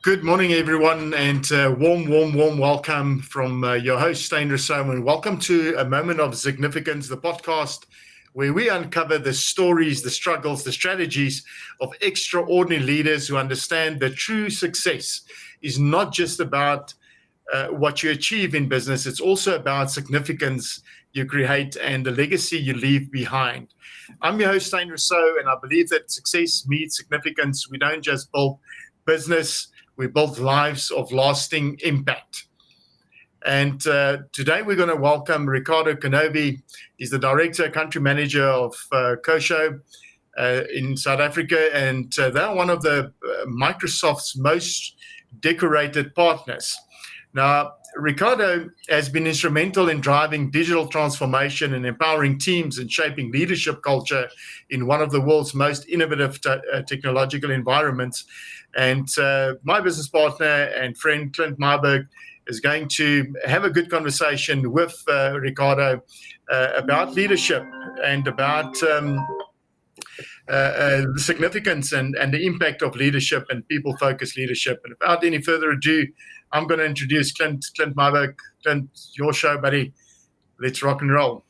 Good morning, everyone, and warm welcome from your host, Steyn Rossouw, and welcome to A Moment of Significance, the podcast where we uncover the stories, the struggles, the strategies of extraordinary leaders who understand that true success is not just about what you achieve in business, it's also about significance you create and the legacy you leave behind. I'm your host, Steyn Rossouw, and I believe that success meets significance. We don't just build business, we build lives of lasting impact. And today we're going to welcome Ricardo Canovi. He's the director, country manager of Kosho in South Africa, and they're one of the Microsoft's most decorated partners. Now, Ricardo has been instrumental in driving digital transformation and empowering teams and shaping leadership culture in one of the world's most innovative technological environments. And my business partner and friend, Clint Myburgh, is going to have a good conversation with Ricardo about leadership and about the significance and the impact of leadership and people-focused leadership. And without any further ado, I'm going to introduce Clint Myburgh. Clint, your show, buddy. Let's rock and roll.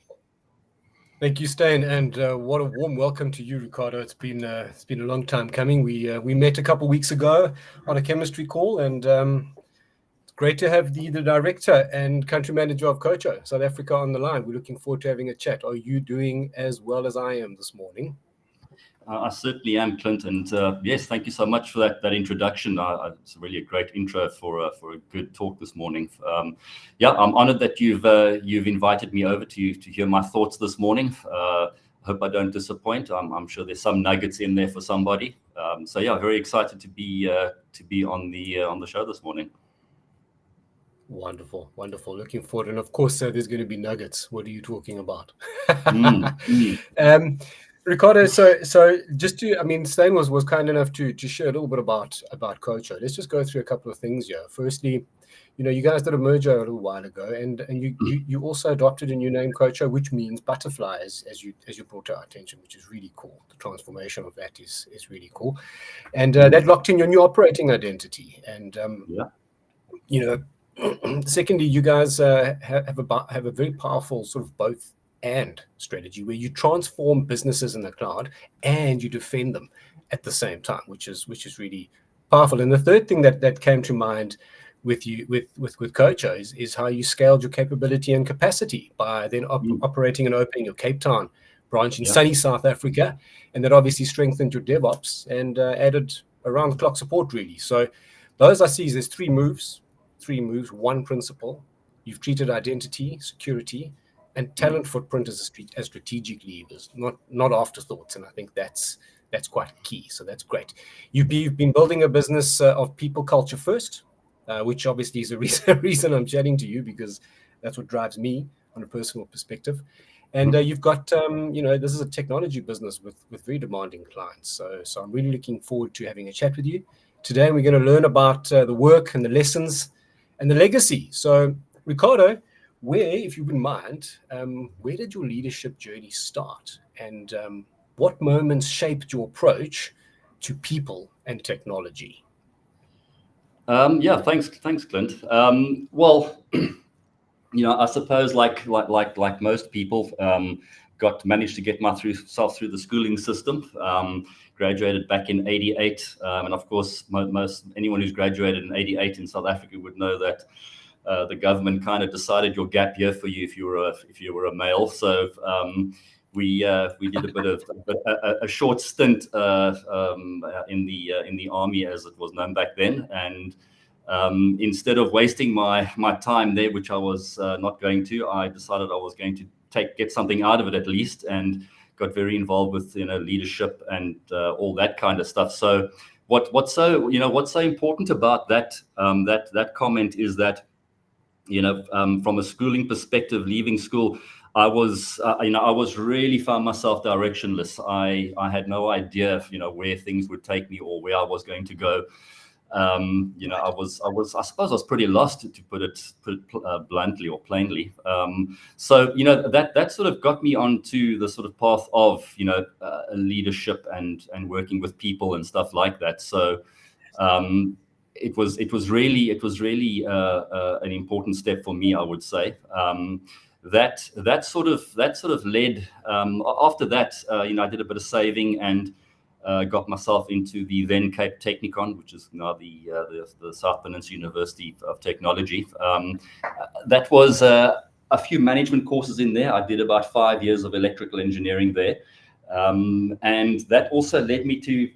Thank you, Steyn, and what a warm welcome to you, Ricardo. It's been a long time coming. We met a couple of weeks ago on a chemistry call, and it's great to have the director and country manager of Kosho, South Africa, on the line. We're looking forward to having a chat. Are you doing as well as I am this morning? I certainly am, Clint, and yes, thank you so much for that introduction. It's really a great intro for a good talk this morning. I'm honoured that you've invited me over to hear my thoughts this morning. Hope I don't disappoint. I'm sure there's some nuggets in there for somebody. Very excited to be on the show this morning. Wonderful. Looking forward, and of course, there's going to be nuggets. What are you talking about? Ricardo, so just Steyn was kind enough to share a little bit about Kosho. Let's just go through a couple of things here. Firstly, you guys did a merger a little while ago, and you also adopted a new name, Kosho, which means butterfly, as you brought to our attention, which is really cool. The transformation of that is really cool, and that locked in your new operating identity. And secondly, you guys have a very powerful sort of both and strategy where you transform businesses in the cloud and you defend them at the same time, which is really powerful. And the third thing that came to mind with you with Kosho is how you scaled your capability and capacity by then operating and opening your Cape Town branch in sunny South Africa, and that obviously strengthened your DevOps and added around the clock support, really. So those I see is there's three moves, one principle. You've treated identity, security, and talent footprint as strategic levers, not afterthoughts, and I think that's quite key. So that's great. You've been building a business of people culture first, which obviously is a reason I'm chatting to you, because that's what drives me on a personal perspective. And you've got this is a technology business with very demanding clients. So I'm really looking forward to having a chat with you today. And we're going to learn about the work and the lessons and the legacy. So Ricardo, if you wouldn't mind, where did your leadership journey start, and what moments shaped your approach to people and technology? Thanks, Clint. I suppose like most people, managed to get myself through the schooling system. Graduated back in '88, and of course, anyone who's graduated in '88 in South Africa would know that. The government kind of decided your gap year for you if you were a male. So we did a bit of a short stint in the army, as it was known back then. And instead of wasting my time there, which I was not going to, I decided I was going to get something out of it at least, and got very involved with leadership and all that kind of stuff. So what's so important about that comment is that. From a schooling perspective, leaving school, I was really found myself directionless. I had no idea, where things would take me or where I was going to go. I suppose I was pretty lost, to put it bluntly or plainly. That sort of got me onto the sort of path of, leadership and working with people and stuff like that. So, it was really an important step for me, I would say. That sort of led. After that, I did a bit of saving and got myself into the then Cape Technikon, which is now the South Peninsula University of Technology. That was a few management courses in there. I did about 5 years of electrical engineering there, and that also led me to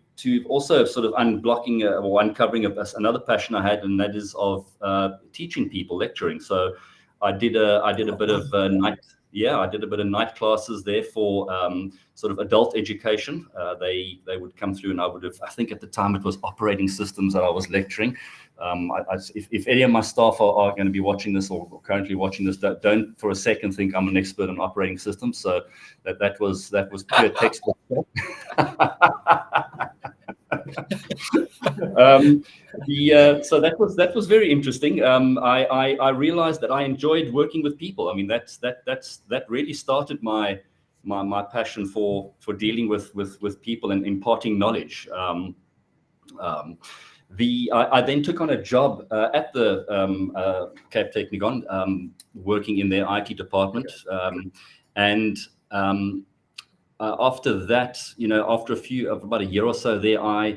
also sort of unblocking or uncovering another passion I had, and that is of teaching people, lecturing. So I did a bit of night classes there for sort of adult education. They would come through, and I think at the time it was operating systems that I was lecturing. If any of my staff are going to be watching this or currently watching this, don't for a second think I'm an expert on operating systems. So that was pure textbook. So that was very interesting. I realized that I enjoyed working with people. I mean, that really started my passion for dealing with people and imparting knowledge. I then took on a job at the Cape Technikon, working in their IT department, and after that, after about a year or so there, I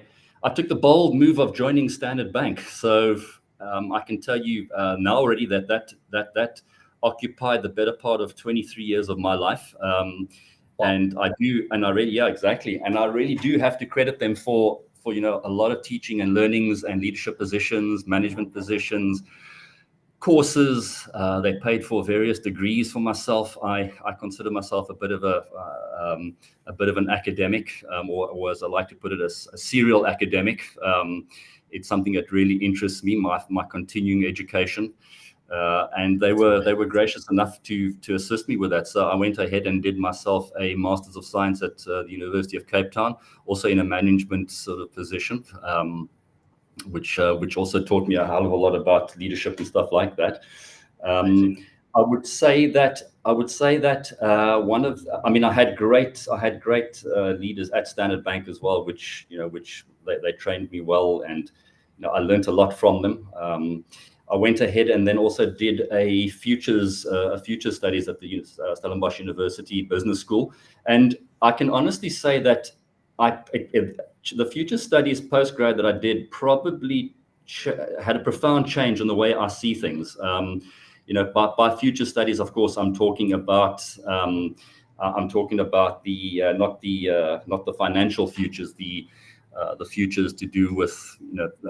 took the bold move of joining Standard Bank. So I can tell you now already that occupied the better part of 23 years of my life. And I really do have to credit them for a lot of teaching and learnings and leadership positions, management positions, courses. They paid for various degrees for myself. I consider myself a bit of an academic, or as I like to put it, a serial academic. It's something that really interests me, my continuing education. And they were gracious enough to assist me with that. So I went ahead and did myself a Masters of Science at the University of Cape Town, also in a management sort of position, which also taught me a hell of a lot about leadership and stuff like that. I would say that I had great leaders at Standard Bank as well, which they trained me well, and I learned a lot from them. I went ahead and then also did a futures studies at the Stellenbosch University Business School, and I can honestly say that the future studies postgrad that I did probably had a profound change in the way I see things. By future studies, of course, I'm talking about the not the financial futures, the futures to do with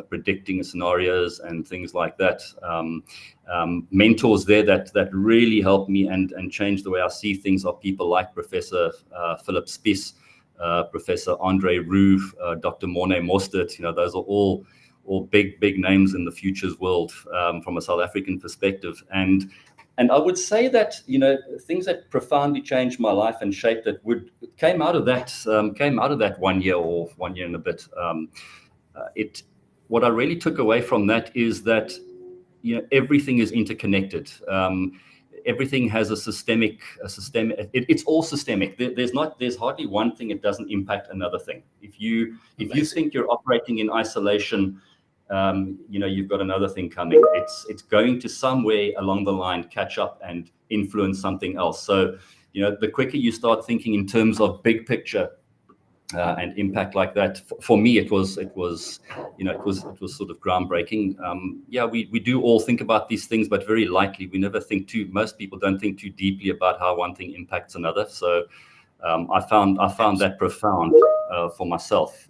predicting scenarios and things like that. Mentors there that really helped me and changed the way I see things are people like Professor Philip Spies, Professor Andre Roux, Dr. Morne Mostert. Those are all big names in the futures world from a South African perspective. And I would say that things that profoundly changed my life and shaped it came out of that 1 year or 1 year and a bit. What I really took away from that is that everything is interconnected. Everything has a systemic. It's all systemic. There's hardly one thing it doesn't impact another thing. If you think you're operating in isolation, you've got another thing coming. It's going to somewhere along the line catch up and influence something else. So, the quicker you start thinking in terms of big picture and impact like that, for me, it was sort of groundbreaking. We do all think about these things, but very likely we never most people don't think too deeply about how one thing impacts another. So I found that profound for myself.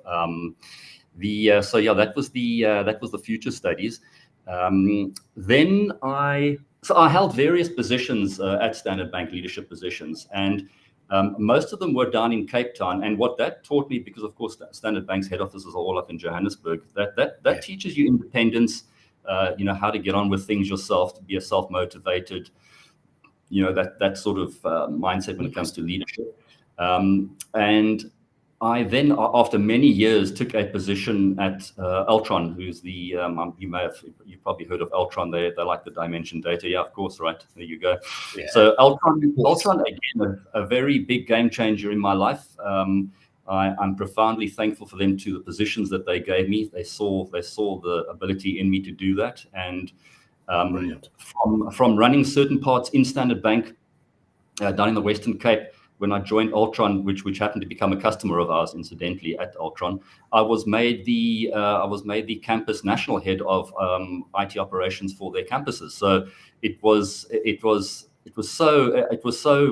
That was the future studies. Then I held various positions at Standard Bank, leadership positions, and most of them were down in Cape Town. And what that taught me, because of course Standard Bank's head office is all up in Johannesburg, that teaches you independence, how to get on with things yourself, to be a self-motivated, that sort of mindset when it comes to leadership. And I then, after many years, took a position at Altron, who's the you've probably heard of Altron. They like the dimension data. Yeah, of course, right. There you go. Yeah. So Altron again, a very big game changer in my life. I'm profoundly thankful for them to the positions that they gave me. They saw the ability in me to do that, and from running certain parts in Standard Bank down in the Western Cape. When I joined Altron, which happened to become a customer of ours, incidentally, at Altron, I was made the campus national head of IT operations for their campuses. So it was so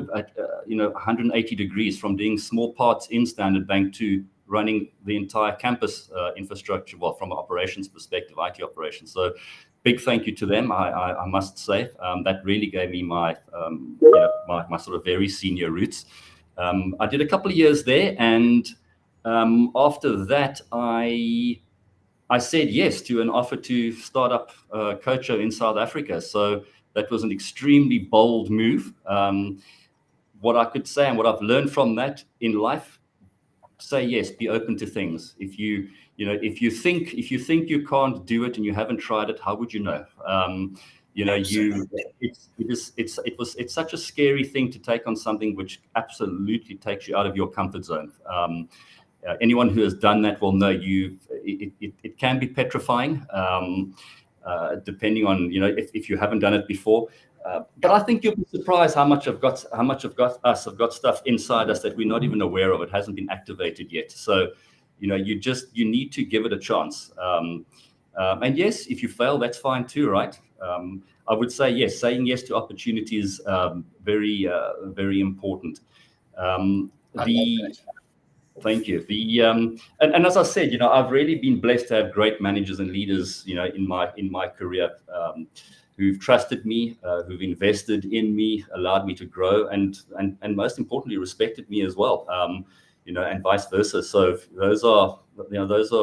180 degrees from doing small parts in Standard Bank to running the entire campus infrastructure. Well, from an operations perspective, IT operations. So big thank you to them. I must say that really gave me my sort of very senior roots. I did a couple of years there, and after that, I said yes to an offer to start up Cocho in South Africa. So that was an extremely bold move. What I could say and what I've learned from that in life: say yes, be open to things. If you think you can't do it and you haven't tried it, how would you know? It's such a scary thing to take on something which absolutely takes you out of your comfort zone. Anyone who has done that will know it can be petrifying, depending on if you haven't done it before. But I think you'll be surprised how much of us have got stuff inside us that we're not even aware of. It hasn't been activated yet. So, you need to give it a chance. And yes, if you fail, that's fine too, right? I would say yes, saying yes to opportunities very, very important. Thank you. And as I said, I've really been blessed to have great managers and leaders, in my career, who've trusted me, who've invested in me, allowed me to grow, and most importantly, respected me as well, and vice versa. So those are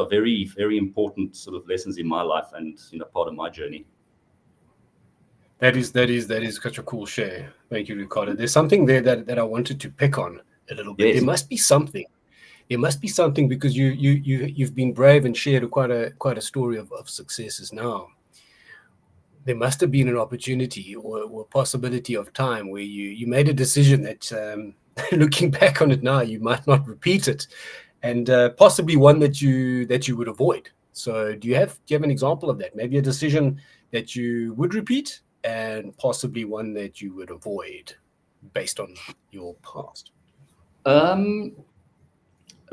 very, very important sort of lessons in my life, and part of my journey. That is such a cool share. Thank you, Ricardo. There's something there that I wanted to pick on a little bit. Yes. There must be something. Because you've been brave and shared quite a story of successes now. There must have been an opportunity or a possibility of time where you made a decision that, looking back on it now, you might not repeat it, and possibly one that you would avoid. So do you have an example of that? Maybe a decision that you would repeat, and possibly one that you would avoid based on your past?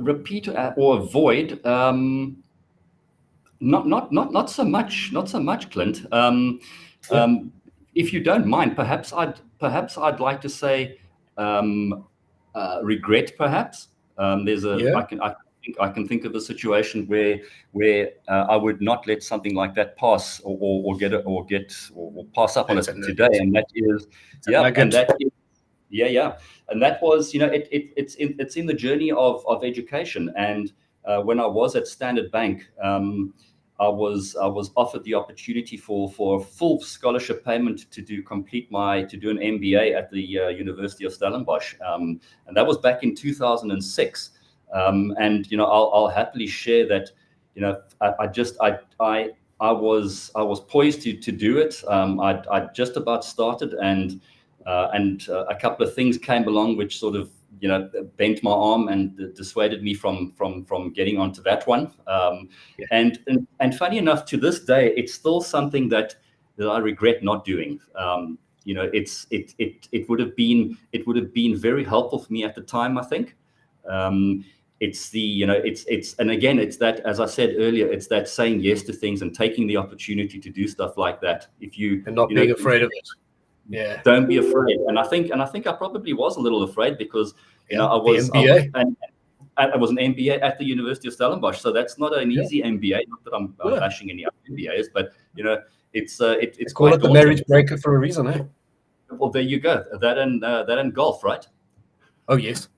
Repeat or avoid? Not so much, Clint. If you don't mind, perhaps I'd like to say regret. Perhaps I can think of a situation where I would not let something like that pass or pass up on it today, and that is and that was it's in the journey of education. And when I was at Standard Bank, I was offered the opportunity for a full scholarship payment to do an MBA at the University of Stellenbosch, and that was back in 2006. And I'll happily share that I was poised to do it. I just about started, and a couple of things came along which sort of bent my arm and dissuaded me from getting onto that one. And funny enough, to this day, it's still something that I regret not doing. It would have been very helpful for me at the time, I think. It's that, as I said earlier, it's that saying yes to things and taking the opportunity to do stuff like that. And not being afraid of it. Yeah. Don't be afraid. And I think I probably was a little afraid because I was an MBA at the University of Stellenbosch. So that's not an easy MBA. Not that I'm bashing any other MBAs, but it's call it the marriage breaker for a reason, eh? Well, there you go. That and golf, right? Oh yes.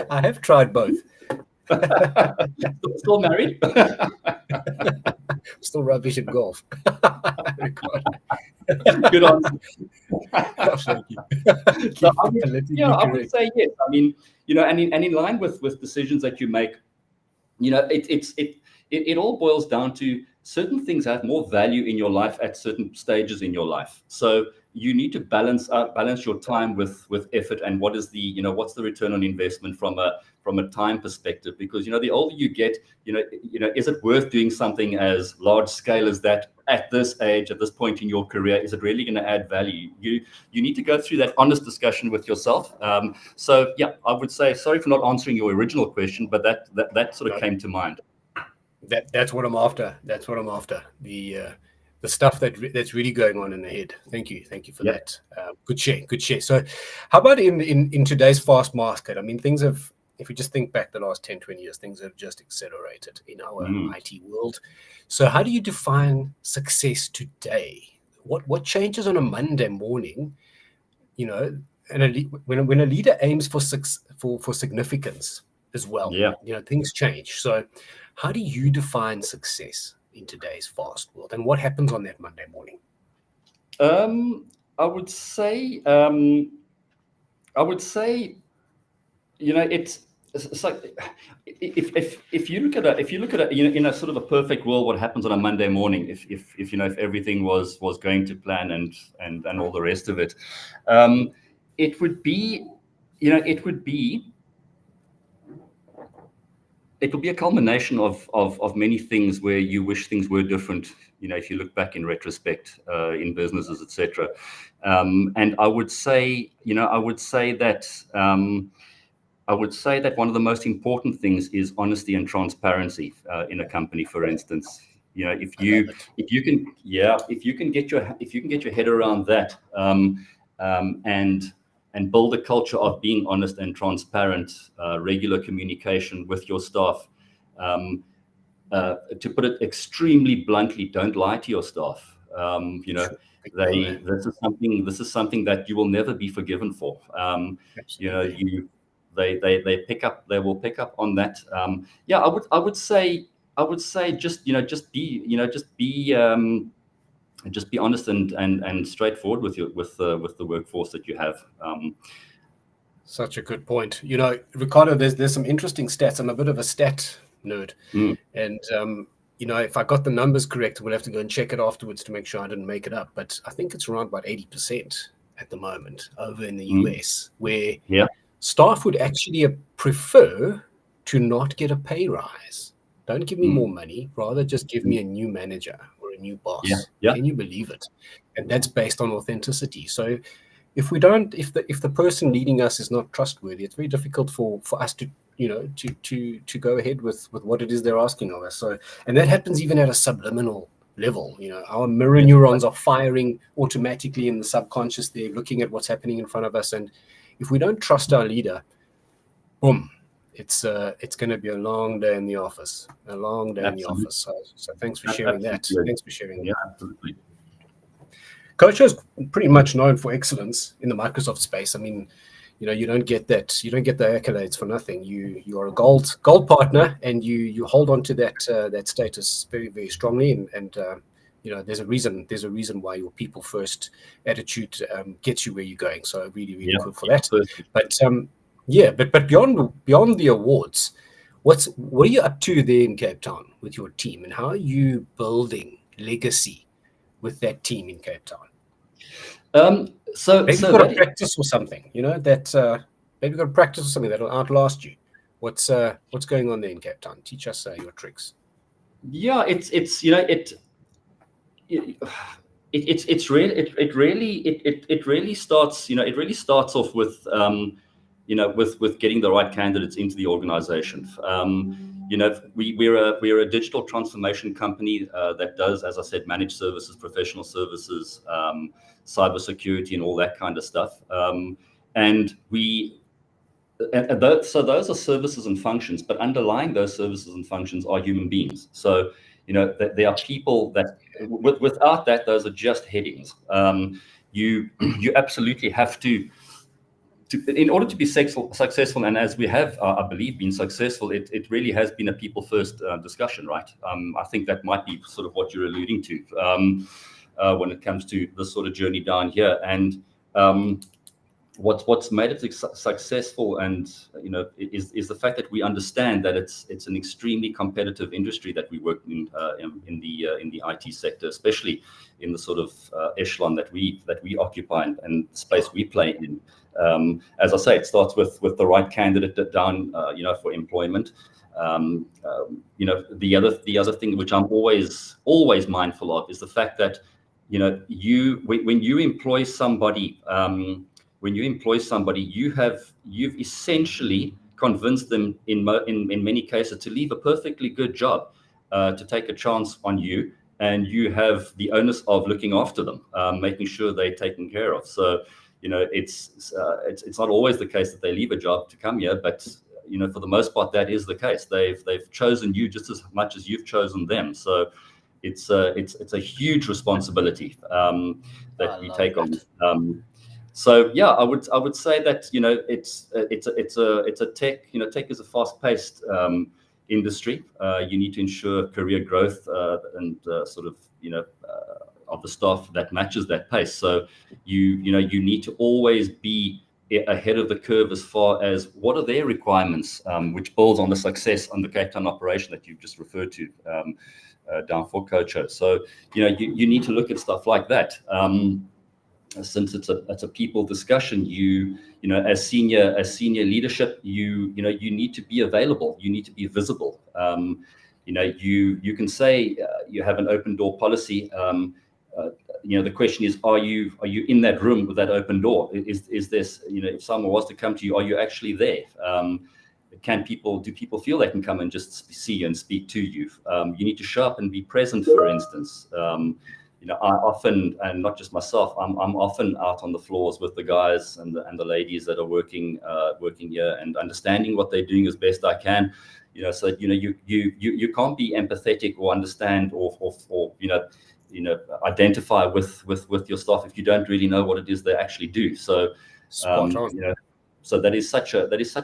I have tried both. Still married? Still rubbish at golf. Good answer. Thank you. So I would say yes. I mean, and in line with decisions that you make, it all boils down to certain things have more value in your life at certain stages in your life. So, you need to balance your time with effort, and what's the return on investment from a time perspective, because the older you get, is it worth doing something as large scale as that at this age, at this point in your career? Is it really going to add value? You need to go through that honest discussion with yourself. So yeah, I would say, sorry for not answering your original question, but that sort of came to mind. That's what I'm after. That's what I'm after. The stuff that's really going on in the head. Thank you for that. Good share. So how about in today's fast market? I mean, things have, if we just think back the last 10, 20 years, things have just accelerated in our IT world. So how do you define success today? What changes on a Monday morning, and when a leader aims for significance as well, things change. So how do you define success in today's fast world, and what happens on that Monday morning? I would say, it's like, if you look at it, in a sort of a perfect world, what happens on a Monday morning, if everything was going to plan and all the rest of it, it would be a culmination of many things where you wish things were different. If you look back in retrospect, in businesses, etc. And I would say that one of the most important things is honesty and transparency in a company. For instance, if you can get your head around that, and build a culture of being honest and transparent, regular communication with your staff. To put it extremely bluntly, don't lie to your staff. This is something that you will never be forgiven for. They will pick up on that. I would say just be honest and straightforward with the workforce that you have. Such a good point. Ricardo, there's some interesting stats. I'm a bit of a stat nerd, and if I got the numbers correct, we'll have to go and check it afterwards to make sure I didn't make it up. But I think it's around about 80% at the moment over in the US, where staff would actually prefer to not get a pay rise. Don't give me more money, rather just give me a new manager or a new boss. Can you believe it? And that's based on authenticity. So if the person leading us is not trustworthy, it's very difficult for us to go ahead with what it is they're asking of us. So, and that happens even at a subliminal level. Our mirror neurons are firing automatically in the subconscious. They're looking at what's happening in front of us, and if we don't trust our leader, boom, it's going to be a long day in the office. A long day in the office. So thanks for sharing that. Thanks for sharing that. Absolutely. Coach is pretty much known for excellence in the Microsoft space. I mean, you don't get that. You don't get the accolades for nothing. You are a gold partner, and you hold on to that status very, very strongly. And there's a reason why your people first attitude gets you where you're going. So really, really cool for that. But beyond the awards, what are you up to there in Cape Town with your team, and how are you building legacy with that team in Cape Town? Maybe you've got to practice or something, maybe you've got to practice or something that'll outlast you. What's going on there in Cape Town? Teach us your tricks. Yeah, it really starts off with with getting the right candidates into the organization. We're a digital transformation company that does, as I said, managed services, professional services, cybersecurity, and all that kind of stuff. So those are services and functions, but underlying those services and functions are human beings. So there are people that without that, those are just headings. You absolutely have to, in order to be successful, and as we have, I believe, been successful, it really has been a people-first discussion, right? I think that might be sort of what you're alluding to when it comes to this sort of journey down here. And what's made it successful, and is the fact that we understand that it's an extremely competitive industry that we work in the IT sector, especially in the sort of echelon that we occupy and space we play in. As I say, it starts with the right candidate down, for employment. The other thing which I'm always mindful of is the fact that when you employ somebody. When you employ somebody, you've essentially convinced them in many cases to leave a perfectly good job, to take a chance on you, and you have the onus of looking after them, making sure they're taken care of. So, it's not always the case that they leave a job to come here, but for the most part that is the case. They've chosen you just as much as you've chosen them. So it's a huge responsibility that we take on. So yeah, I would say that it's a tech. Tech is a fast-paced industry. You need to ensure career growth and of the staff that matches that pace. So you need to always be ahead of the curve as far as what are their requirements, which builds on the success on the Cape Town operation that you've just referred to down for Cocho. So you need to look at stuff like that. Since it's a people discussion, as senior leadership, you need to be available. You need to be visible. You can say you have an open door policy. The question is, are you in that room with that open door? Is this, if someone was to come to you, are you actually there? Do people feel they can come and just see you and speak to you? You need to show up and be present, for instance. I often, and not just myself, I'm often out on the floors with the guys and the ladies that are working here, and understanding what they're doing as best I can. So you can't be empathetic or understand or identify with your staff if you don't really know what it is they actually do. So so that is such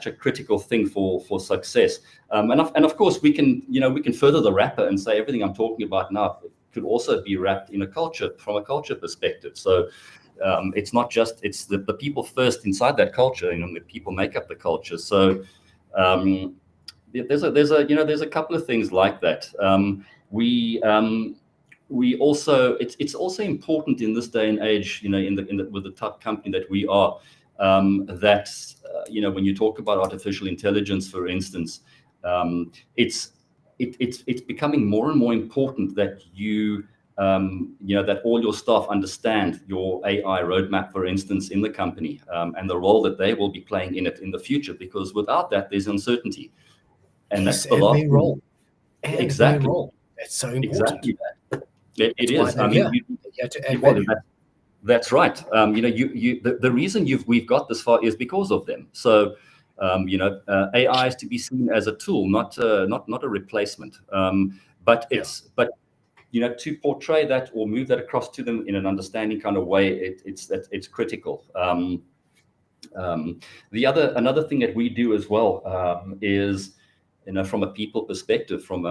a critical thing for success. And of course we can further the wrapper and say everything I'm talking about now could also be wrapped in a culture, from a culture perspective. So it's not just, it's the people first inside that culture, the people make up the culture. So there's a couple of things like that. We also, it's also important in this day and age, with the type of company that we are, that when you talk about artificial intelligence, for instance, it's becoming more and more important that that all your staff understand your AI roadmap, for instance, in the company, and the role that they will be playing in it in the future. Because without that, there's uncertainty, and that's the last role. Exactly. That's so important. Exactly. It is. I mean, that's right. The reason we've got this far is because of them. So. AI is to be seen as a tool, not a replacement. But to portray that or move that across to them in an understanding kind of way, it's critical. Another thing that we do as well is, from a people perspective, from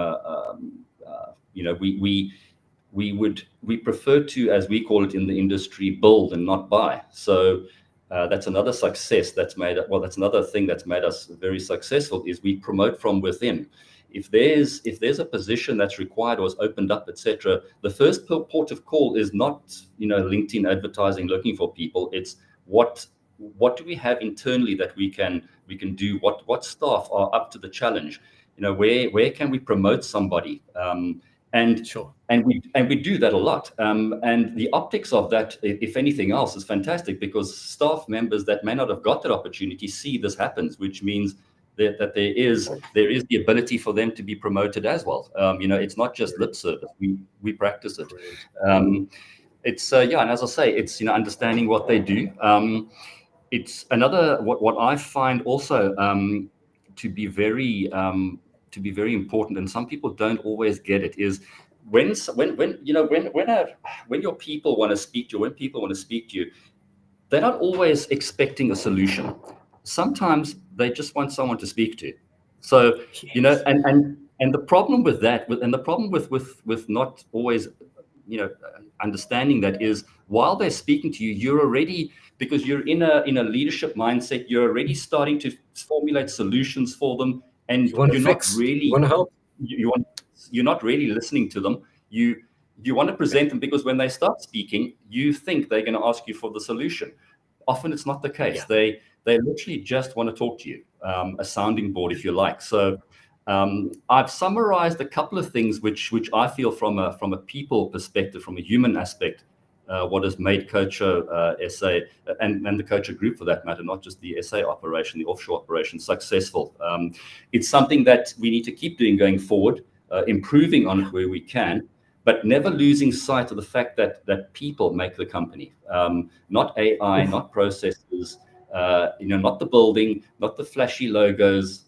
we prefer to, as we call it in the industry, build and not buy. So. That's another success that's another thing that's made us very successful, is we promote from within. If there's a position that's required or is opened up, etc., the first port of call is not LinkedIn advertising looking for people. It's what do we have internally that we can do? What staff are up to the challenge? Where can we promote somebody? And we do that a lot. And the optics of that, if anything else, is fantastic, because staff members that may not have got that opportunity see this happens, which means that there is the ability for them to be promoted as well. It's not just lip service. We practice it. It's and as I say, it's understanding what they do. It's another what I find also to be very important, and some people don't always get it, is when your people want to speak to you, when people want to speak to you, they're not always expecting a solution. Sometimes they just want someone to speak to. So and the problem with that, and the problem with not always understanding that is, while they're speaking to you, you're already, because you're in a leadership mindset, you're already starting to formulate solutions for them, and You want to you're not fix. really, You want to help. you're not really listening to them. You want to present them, because when they start speaking, you think they're going to ask you for the solution. Often it's not the case. Yeah. They literally just want to talk to you, a sounding board, if you like. So I've summarized a couple of things which I feel from a people perspective, from a human aspect, what has made Coacher SA and the Coacher Group, for that matter, not just the SA operation, the offshore operation, successful. It's something that we need to keep doing going forward, improving on it where we can, but never losing sight of the fact that people make the company, not AI, not processes, not the building, not the flashy logos.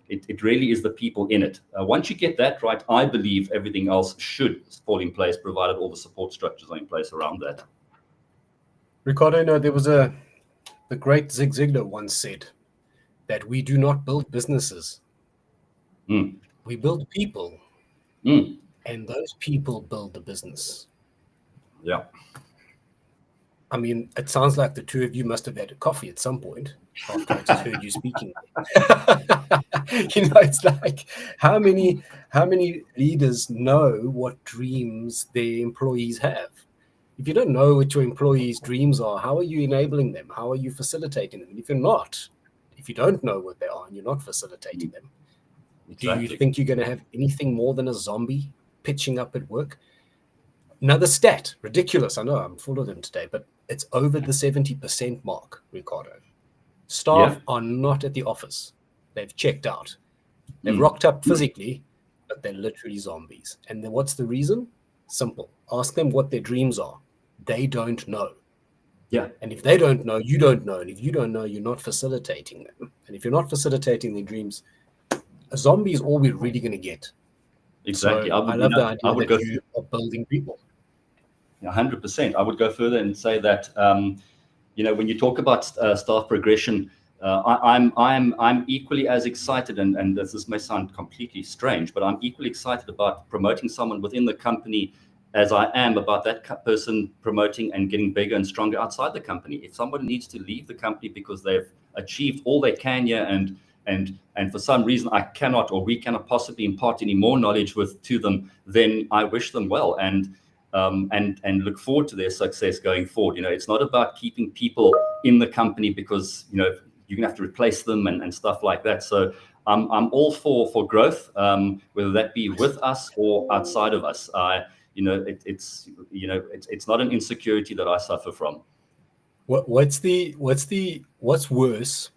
It really is the people in it. Once you get that right, I believe everything else should fall in place, provided all the support structures are in place around that. Ricardo, there was the great Zig Ziglar once said that we do not build businesses. We build people. And those people build the business. Yeah. I mean, it sounds like the two of you must have had a coffee at some point after I just heard you speaking. It's like how many leaders know what dreams their employees have? If you don't know what your employees' dreams are, how are you enabling them? How are you facilitating them? And if you don't know what they are and you're not facilitating them, exactly. Do you think you're going to have anything more than a zombie pitching up at work? Another stat, ridiculous. I know I'm full of them today, but it's over the 70% mark, Ricardo. Staff are not at the office. They've checked out. They've rocked up physically, but they're literally zombies. And then what's the reason? Simple. Ask them what their dreams are. They don't know. Yeah. And if they don't know, you don't know. And if you don't know, you're not facilitating them. And if you're not facilitating their dreams, a zombie is all we're really going to get. Exactly. So I love the idea that you are building people. 100%. I would go further and say that when you talk about staff progression, I'm equally as excited, and this may sound completely strange, but I'm equally excited about promoting someone within the company as I am about that person promoting and getting bigger and stronger outside the company. If somebody needs to leave the company because they've achieved all they can here, and for some reason I cannot, or we cannot possibly impart any more knowledge to them, then I wish them well and look forward to their success going forward. It's not about keeping people in the company because you're gonna have to replace them and stuff like that. So I'm all for growth, whether that be with us or outside of us. It's not an insecurity that I suffer from. What's worse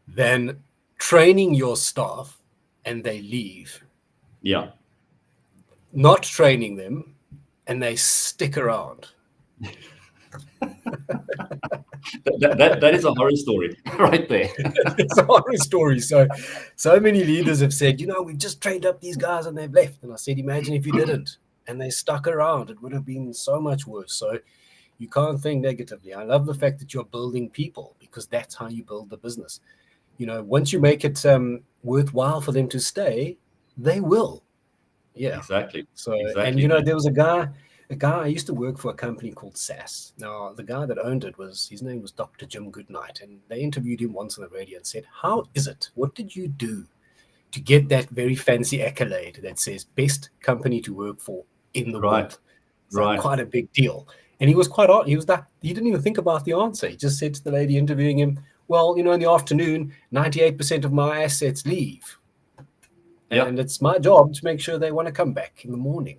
than training your staff and they leave? Yeah. Not training them and they stick around. that is a horror story right there. It's a horror story. So many leaders have said, we've just trained up these guys and they've left. And I said, imagine if you didn't and they stuck around, it would have been so much worse. So you can't think negatively. I love the fact that you're building people because that's how you build the business. Once you make it worthwhile for them to stay, they will. Yeah. Exactly. So, exactly. And there was a guy I used to work for a company called SAS. Now, the guy that owned it his name was Dr. Jim Goodnight. And they interviewed him once on the radio and said, how is it? What did you do to get that very fancy accolade that says best company to work for in the world? It's like quite a big deal. And he was quite odd. He didn't even think about the answer. He just said to the lady interviewing him, well, in the afternoon, 98% of my assets leave. Yep. And it's my job to make sure they want to come back in the morning.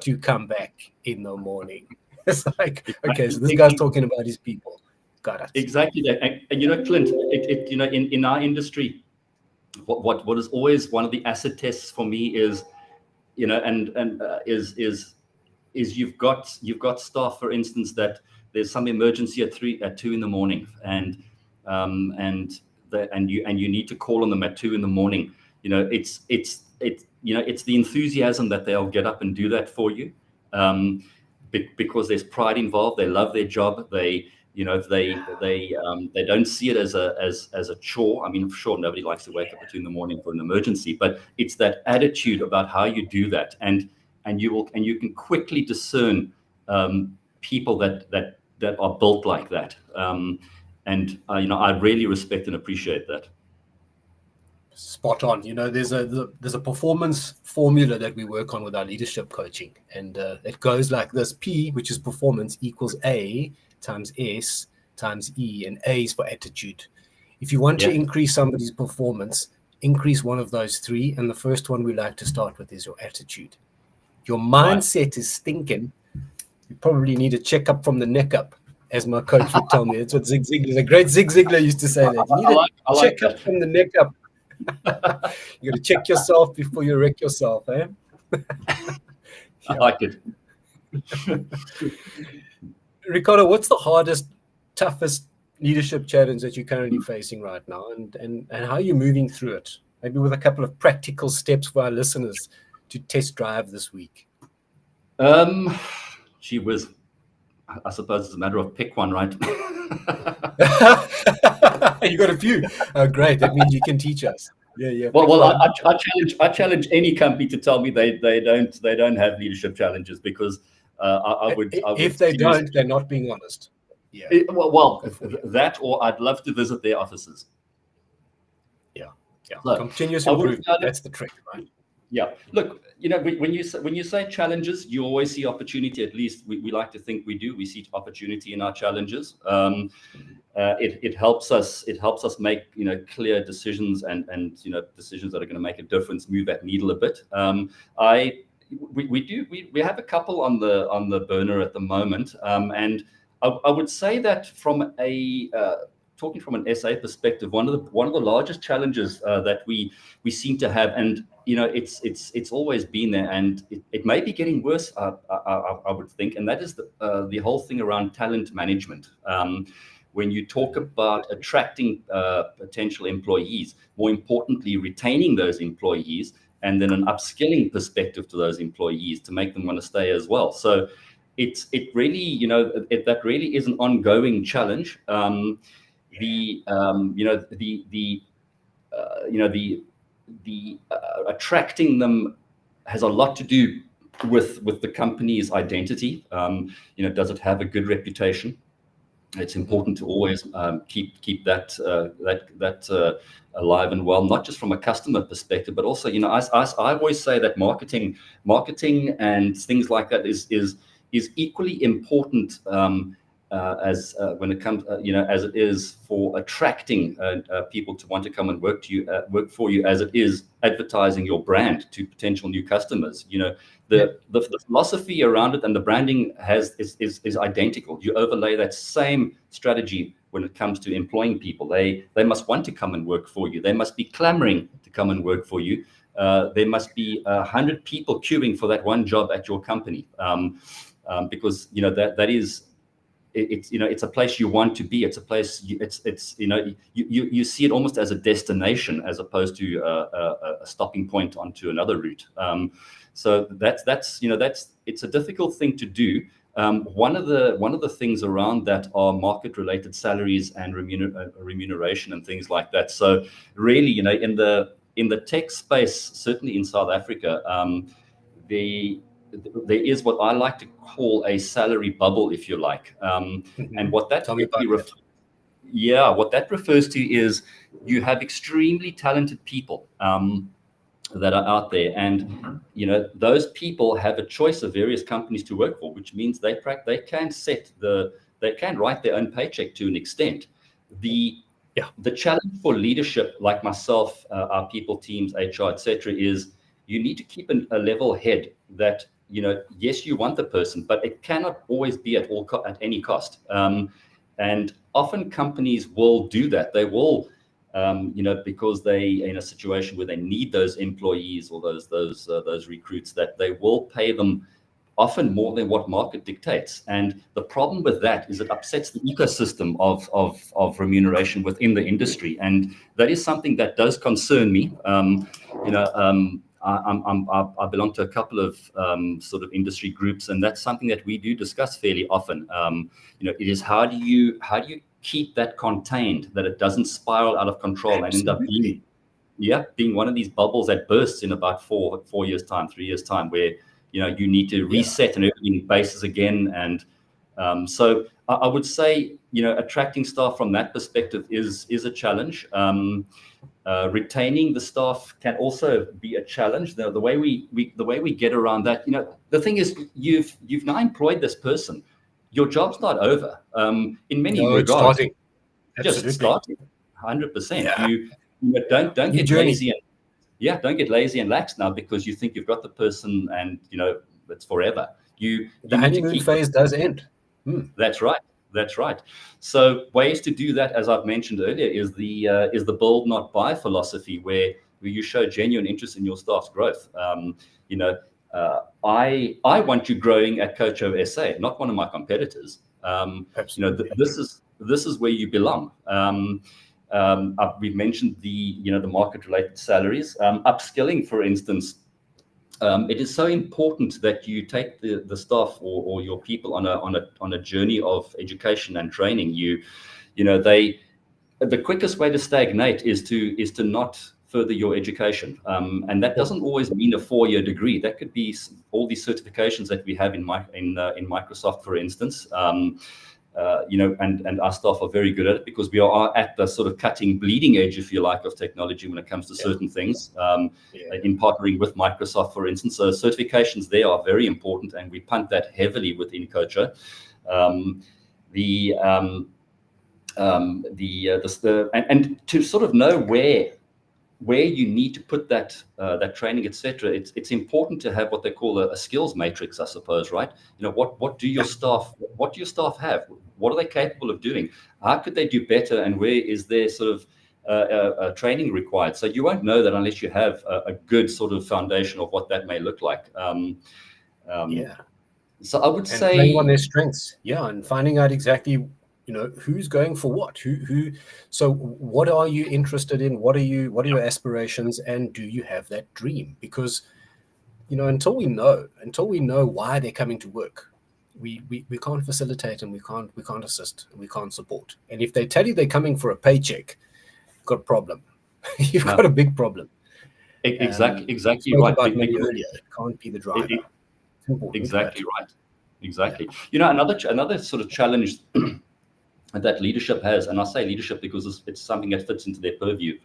To come back in the morning. It's like, okay, so this guy's talking about his people. Got it. Exactly that. And Clint, in our industry, what is always one of the acid tests for me is, is you've got staff, for instance, that there's some emergency at 2 in the morning, and you need to call on them at 2 in the morning. It's the enthusiasm that they'll get up and do that for you, because there's pride involved. They love their job. They don't see it as a chore. I mean, for sure, nobody likes to wake up at 2 in the morning for an emergency, but it's that attitude about how you do that. And and you can quickly discern people that are built like that. I really respect and appreciate that. Spot on. There's a performance formula that we work on with our leadership coaching, and it goes like this: P, which is performance, equals A times S times E, and A is for attitude. If you want to increase somebody's performance, increase one of those three, and the first one we like to start with is your attitude. Your mindset is stinking. You probably need a checkup from the neck up, as my coach would tell me. That's what Zig Ziglar, the great Zig Ziglar, used to say that. You need a checkup from the neck up. You got to check yourself before you wreck yourself, eh? I like it. Ricardo, what's the hardest, toughest leadership challenge that you're currently facing right now, and how are you moving through it? Maybe with a couple of practical steps for our listeners to test drive this week. Gee whiz. I suppose it's a matter of pick one, right? You got a few. Oh, great. That means you can teach us. Yeah. Well, I challenge any company to tell me they don't have leadership challenges, because I would if they don't, they're not being honest. Yeah. That, or I'd love to visit their offices. Yeah. So, continuous improvement. That's the trick, right? Yeah. Look, when you say challenges, you always see opportunity. At least we like to think we do. We see opportunity in our challenges. It helps us make clear decisions and decisions that are going to make a difference, move that needle a bit. We have a couple on the burner at the moment, and I would say that from talking from an SA perspective, one of the largest challenges that we seem to have, and it's always been there, and it may be getting worse, I would think, and that is the whole thing around talent management. When you talk about attracting potential employees, more importantly, retaining those employees, and then an upskilling perspective to those employees to make them want to stay as well. So it really, that really is an ongoing challenge. Attracting them has a lot to do with the company's identity. Does it have a good reputation? It's important to always keep that alive and well, not just from a customer perspective, but also, I always say that marketing and things like that is equally important as when it comes, as it is for attracting people to want to come and work for you, as it is advertising your brand to potential new customers. The philosophy around it and the branding is identical. You overlay that same strategy when it comes to employing people. They must want to come and work for you. They must be clamoring to come and work for you. There must be 100 people queuing for that one job at your company, because that is. It's a place you want to be. It's a place. You see it almost as a destination as opposed to a stopping point onto another route. So it's a difficult thing to do. One of the things around that are market-related salaries and remuneration and things like that. So really, in the tech space, certainly in South Africa, there is what I like to call a salary bubble, if you like. And what that what that refers to is you have extremely talented people that are out there, and those people have a choice of various companies to work for, which means they can write their own paycheck to an extent. The challenge for leadership, like myself, our people teams, HR, etc., is you need to keep a level head that, yes, you want the person, but it cannot always be at any cost. And often companies will do that. They will, because they in a situation where they need those employees or those recruits, that they will pay them often more than what market dictates. And the problem with that is it upsets the ecosystem of remuneration within the industry, and that is something that does concern me. I belong to a couple of sort of industry groups, and that's something that we do discuss fairly often. It is how do you keep that contained, that it doesn't spiral out of control and end up being one of these bubbles that bursts in about 4 years time, 3 years time, where you need to reset and everything bases again. And so I would say, attracting staff from that perspective is a challenge. Retaining the staff can also be a challenge. The way we get around that, the thing is, you've now employed this person. Your job's not over. In many regards, it's starting. Just starting. 100%. Yeah. You don't get journey. lazy and don't get lazy and lax now because you think you've got the person and it's forever. The honeymoon phase does end. That's right. So ways to do that, as I've mentioned earlier, is the build not buy philosophy, where you show genuine interest in your staff's growth. I want you growing at Coach SA, not one of my competitors. This is where you belong. We've mentioned the market-related salaries. Upskilling, for instance, it is so important that you take the staff or your people on a journey of education and training. The quickest way to stagnate is to not further your education, and that doesn't always mean a 4-year degree. That could be all these certifications that we have in Microsoft, for instance. And our staff are very good at it because we are at the sort of bleeding edge, if you like, of technology when it comes to certain things, in partnering with Microsoft, for instance. So certifications there are very important, and we punt that heavily within Coacher. And to sort of know where you need to put that training, etc. It's important to have what they call a skills matrix, I suppose, right? What do your staff have? What are they capable of doing? How could they do better? And where is their sort of training required? So you won't know that unless you have a good sort of foundation of what that may look like. So I would say playing on their strengths, and finding out exactly who's going for what, so what are you interested in, what are your aspirations, and do you have that dream? Because until we know why they're coming to work, we can't facilitate, and we can't assist, and we can't support. And if they tell you they're coming for a paycheck, you've got a problem. You've got a big problem. Exactly right. About earlier, it can't be the driver. Exactly right. Another sort of challenge that leadership has, and I say leadership because it's something that fits into their purview.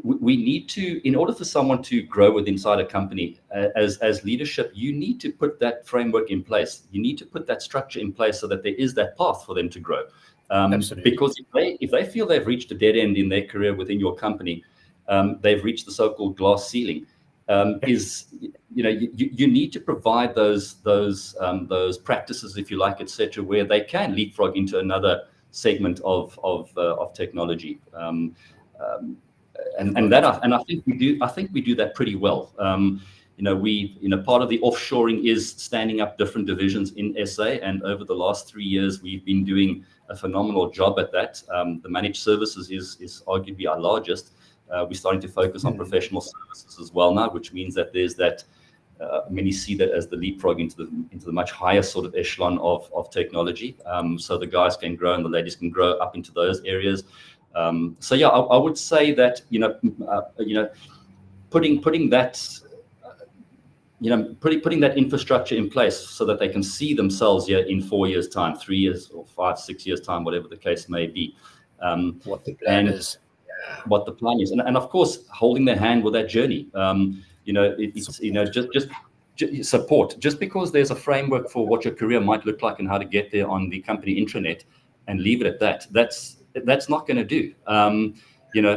We need to, in order for someone to grow within inside a company, as leadership, you need to put that framework in place. You need to put that structure in place so that there is that path for them to grow. Absolutely. Because if they feel they've reached a dead end in their career within your company, they've reached the so-called glass ceiling. You need to provide those practices, if you like, etc., where they can leapfrog into another segment of technology, and I think we do that pretty well. Part of the offshoring is standing up different divisions in SA, and over the last 3 years we've been doing a phenomenal job at that. The managed services is arguably our largest. We're starting to focus on professional services as well now, which means that there's that. Many see that as the leapfrog into the much higher sort of echelon of technology. So the guys can grow and the ladies can grow up into those areas. I would say that putting that infrastructure in place so that they can see themselves here in 4 years' time, 3 years, or 5, 6 years' time, whatever the case may be. What the plan is. What the plan is, and of course holding their hand with that journey. Just support. Just because there's a framework for what your career might look like and how to get there on the company intranet, and leave it at that, that's not going to do. You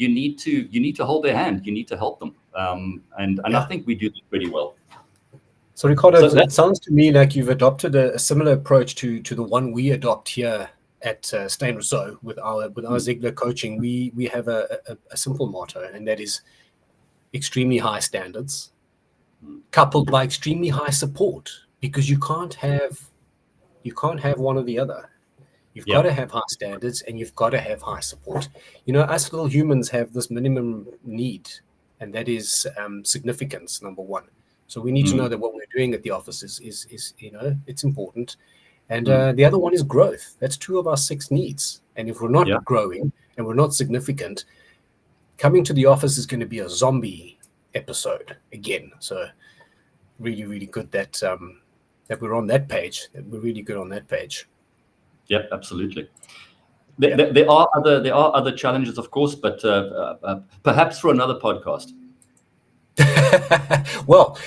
need to hold their hand. You need to help them, and I think we do that pretty well. So Ricardo, it sounds to me like you've adopted a similar approach to the one we adopt here at Steyn Rossouw with our Ziegler coaching. We have a simple motto, and that is extremely high standards coupled by extremely high support, because you can't have one or the other. You've got to have high standards, and you've got to have high support. Us little humans have this minimum need, and that is significance, number one. So we need to know that what we're doing at the office is it's important. And the other one is growth. That's 2 of our 6 needs. And if we're not growing and we're not significant, coming to the office is going to be a zombie episode again. So really, really good that that we're on that page. That we're really good on that page. Yeah, absolutely. There are other challenges, of course, but perhaps for another podcast. Well,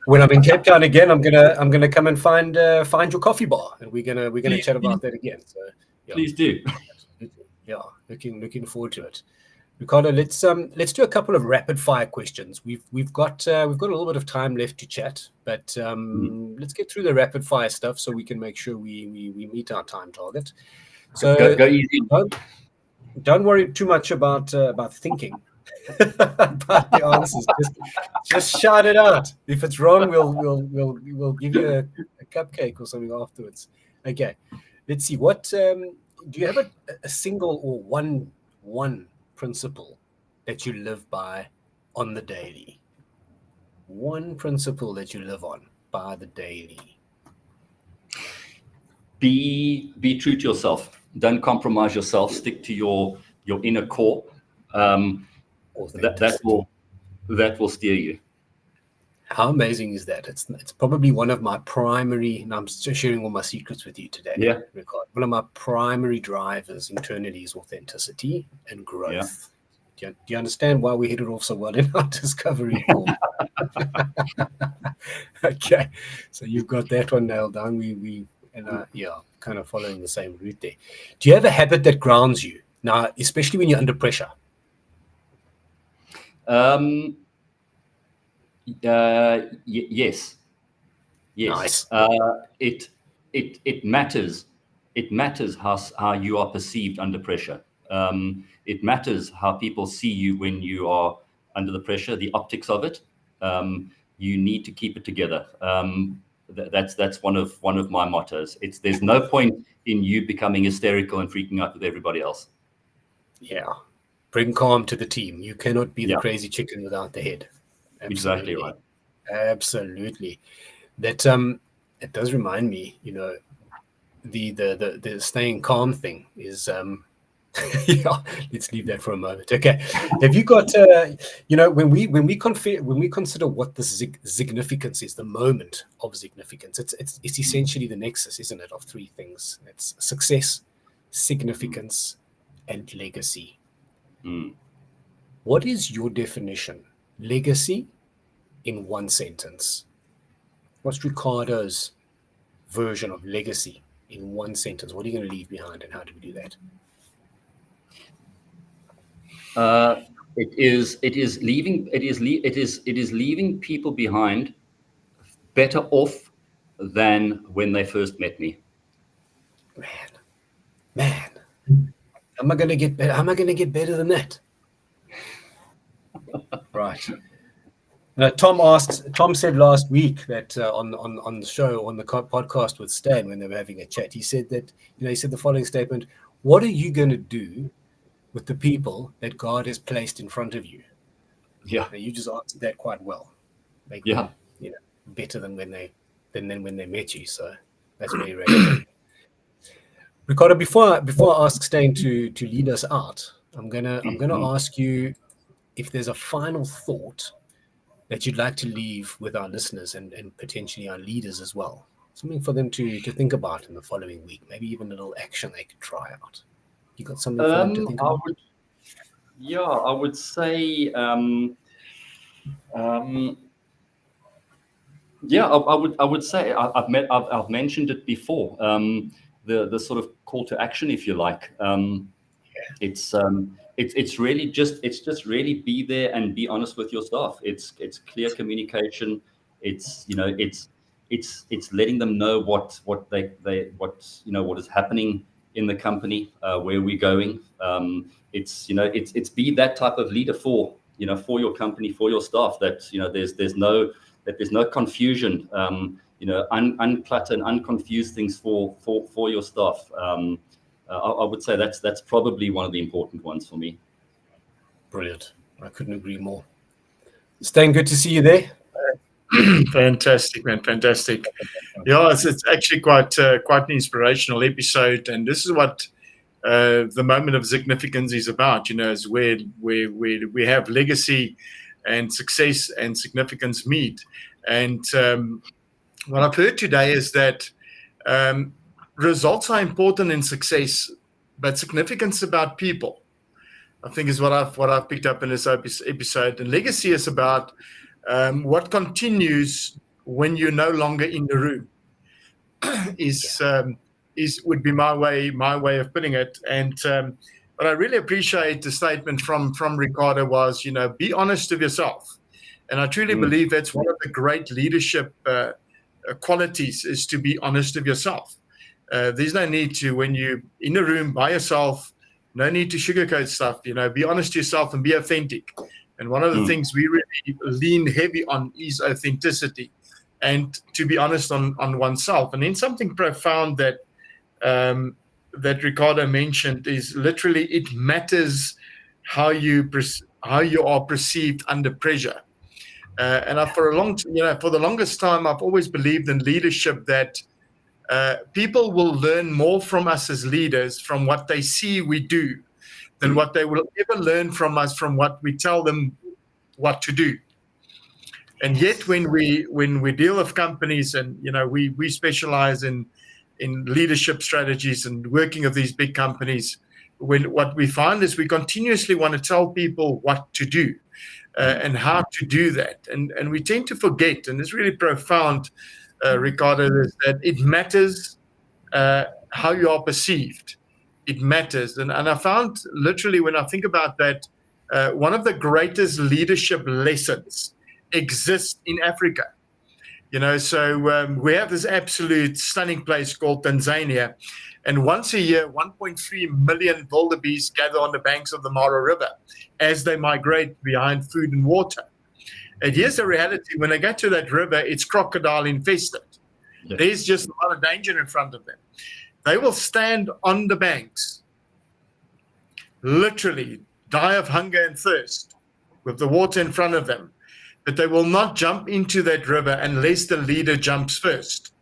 when I'm in Cape Town again, I'm gonna come and find your coffee bar, and we're gonna chat about that again. So yeah, please do. Absolutely. Yeah, looking forward to it. Ricardo, let's do a couple of rapid fire questions. We've got a little bit of time left to chat, but let's get through the rapid fire stuff so we can make sure we meet our time target. So go easy. Don't worry too much about thinking about the answers. Just shout it out. If it's wrong, we'll give you a cupcake or something afterwards. Okay, let's see. What do you have a single or one principle that you live by on the daily? One principle that you live on by the daily. Be true to yourself. Don't compromise yourself. Stick to your inner core. That will steer you. How amazing is that? It's probably one of my primary, and I'm sharing all my secrets with you today. Yeah. Ricardo. One of my primary drivers internally is authenticity and growth. Yeah. Do you understand why we hit it off so well in our discovery call? Okay, so you've got that one nailed down. We kind of following the same route there. Do you have a habit that grounds you now, especially when you're under pressure? Yes. Nice. It matters. It matters how you are perceived under pressure. It matters how people see you when you are under the pressure. The optics of it. You need to keep it together. That's one of my mottos. There's no point in you becoming hysterical and freaking out with everybody else. Yeah. Bring calm to the team. You cannot be the crazy chicken without the head. Absolutely. Exactly right. Absolutely. That it does remind me, the staying calm thing is let's leave that for a moment. Okay. Have you got when we consider what the significance is, the moment of significance, it's essentially the nexus, isn't it, of three things. It's success, significance, and legacy. What is your definition? Legacy in one sentence. What's Ricardo's version of legacy in one sentence? What are you going to leave behind, and how do we do that? It is leaving people behind better off than when they first met me. Man, how am I going to get better? How am I going to get better than that? Right. Tom said last week that on the show, on the podcast with Steyn, when they were having a chat, he said that, he said the following statement: what are you going to do with the people that God has placed in front of you? Yeah. Now, you just answered that quite well. Better than when they met you. So that's very rare. Ricardo, before I ask Steyn to lead us out, I'm gonna ask you if there's a final thought that you'd like to leave with our listeners and potentially our leaders as well. Something for them to think about in the following week, maybe even a little action they could try out. You got something for them to think about? I would say, I would say I've mentioned it before. The sort of call to action, if you like. It's really just really be there and be honest with your staff. It's clear communication. It's letting them know what is happening in the company, where we're going. It's be that type of leader for your company, for your staff, that there's no confusion, unclutter and unconfuse things for your staff. I would say that's probably one of the important ones for me. Brilliant. I couldn't agree more. Steyn, good to see you there. Fantastic, man. Fantastic. Yeah, it's actually quite an inspirational episode, and this is what the moment of significance is about. Is where we have legacy and success and significance meet. And what I've heard today is that results are important in success, but significance is about people, I think, is what I've picked up in this episode. And legacy is about what continues when you're no longer in the room. Would be my way of putting it. And but I really appreciate the statement from Ricardo was, be honest with yourself. And I truly believe that's one of the great leadership qualities, is to be honest with yourself. There's no need to, when you're in a room by yourself, no need to sugarcoat stuff. Be honest to yourself and be authentic. And one of the things we really lean heavy on is authenticity, and to be honest on oneself. And then something profound that Ricardo mentioned is literally, it matters how you are perceived under pressure. And for the longest time, I've always believed in leadership that people will learn more from us as leaders from what they see we do than what they will ever learn from us from what we tell them what to do. And yet, when we deal with companies, and we specialize in leadership strategies and working with these big companies, what we find is we continuously want to tell people what to do and how to do that, and we tend to forget, and it's really profound, Ricardo, is that it matters how you are perceived. It matters, and I found literally, when I think about that, one of the greatest leadership lessons exists in Africa. So we have this absolute stunning place called Tanzania, and once a year, 1.3 million wildebeest gather on the banks of the Mara River as they migrate behind food and water. And here's the reality: when they get to that river, it's crocodile infested. Yeah. There's just a lot of danger in front of them. They will stand on the banks, literally die of hunger and thirst with the water in front of them. But they will not jump into that river unless the leader jumps first.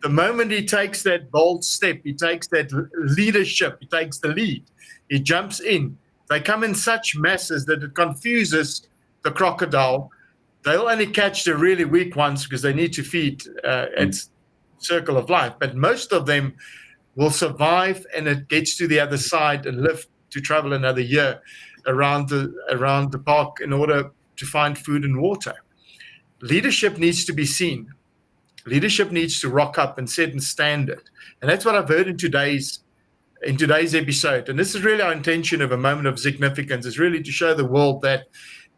The moment he takes that bold step, he takes that leadership, he takes the lead, he jumps in. They come in such masses that it confuses the crocodile. They'll only catch the really weak ones because they need to feed its circle of life. But most of them will survive, and it gets to the other side and live to travel another year around the park in order to find food and water. Leadership needs to be seen. Leadership needs to rock up and set a standard. And that's what I've heard in today's episode. And this is really our intention of A Moment of Significance, is really to show the world that,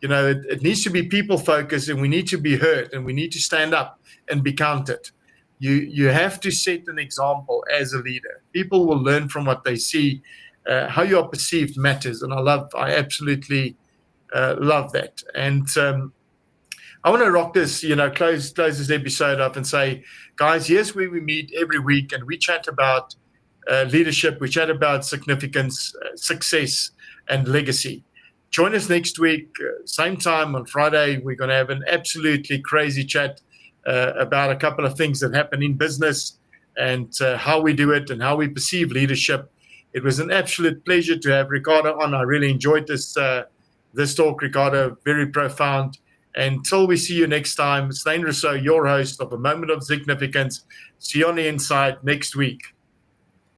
it needs to be people focused, and we need to be heard, and we need to stand up and be counted. You have to set an example as a leader. People will learn from what they see. How you are perceived matters. And I absolutely love that. And I want to rock this, close this episode up and say, guys, here's where we meet every week, and we chat about leadership, we chat about significance, success, and legacy. Join us next week, same time on Friday. We're going to have an absolutely crazy chat about a couple of things that happen in business and how we do it and how we perceive leadership. It was an absolute pleasure to have Ricardo on. I really enjoyed this talk, Ricardo, very profound. Until we see you next time, Steyn Rossouw, your host of A Moment of Significance. See you on the inside next week.